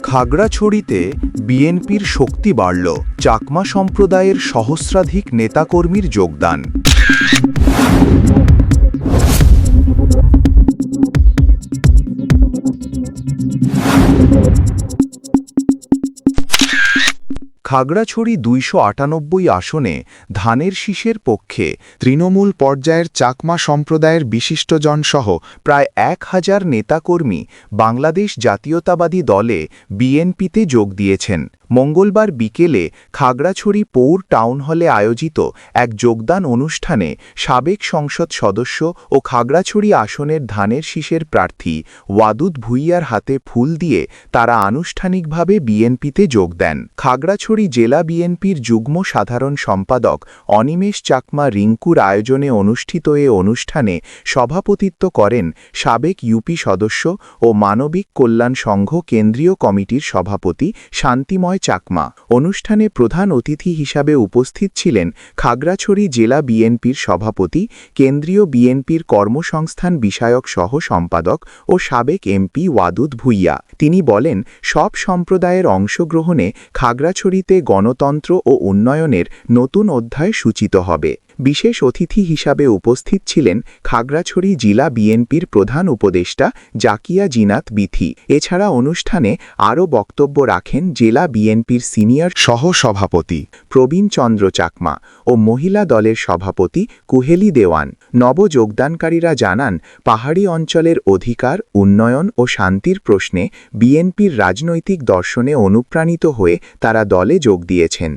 খাগড়াছড়িতে বিএনপির শক্তি বাড়ল, চাকমা সম্প্রদায়ের সহস্রাধিক নেতাকর্মীর যোগদান। খাগড়াছড়ি ২৯৮ আসনে ধানের শীষের পক্ষে তৃণমূল পর্যায়ের চাকমা সম্প্রদায়ের বিশিষ্টজনসহ প্রায় ১,০০০ নেতাকর্মী বাংলাদেশ জাতীয়তাবাদী দলে বিএনপিতে যোগ দিয়েছেন। মঙ্গলবার বিকেলে খাগড়াছড়ি পৌর টাউন হলে আয়োজিত এক যোগদান অনুষ্ঠানে সাবেক সংসদ সদস্য ও খাগড়াছড়ি আসনের ধানের শীষের প্রার্থী ওয়াদুদ ভূঁইয়ার হাতে ফুল দিয়ে তারা আনুষ্ঠানিকভাবে বিএনপিতে যোগ দেন। খাগড়াছড়ি জেলা বিএনপির যুগ্ম সাধারণ সম্পাদক অনিমেষ চাকমা রিঙ্কুর আয়োজনে অনুষ্ঠিত এ অনুষ্ঠানে সভাপতিত্ব করেন সাবেক ইউপি সদস্য ও মানবিক কল্যাণ সংঘ কেন্দ্রীয় কমিটির সভাপতি শান্তিময় চাকমা। অনুষ্ঠানে প্রধান অতিথি হিসাবে উপস্থিত ছিলেন খাগড়াছড়ি জেলা বিএনপির সভাপতি, কেন্দ্রীয় বিএনপির কর্মসংস্থান বিষয়ক সহ সম্পাদক ও সাবেক এমপি ওয়াদুদ ভূঁইয়া। তিনি বলেন, সব সম্প্রদায়ের অংশগ্রহণে খাগড়াছড়িতে গণতন্ত্র ও উন্নয়নের নতুন অধ্যায় সূচিত হবে। বিশেষ অতিথি হিসাবে উপস্থিত ছিলেন খাগড়াছড়ি জেলা বিএনপির প্রধান উপদেষ্টা জাকিয়া জিনাত বিথি। এছাড়া অনুষ্ঠানে আরও বক্তব্য রাখেন জেলা বিএনপির সিনিয়র সহ-সভাপতি প্রবীণ চন্দ্র চাকমা ও মহিলা দলের সভাপতি কুহেলি দেওয়ান। নবযোগদানকারীরা জানান, পাহাড়ি অঞ্চলের অধিকার, উন্নয়ন ও শান্তির প্রশ্নে বিএনপির রাজনৈতিক দর্শনে অনুপ্রাণিত হয়ে তারা দলে যোগ দিয়েছেন।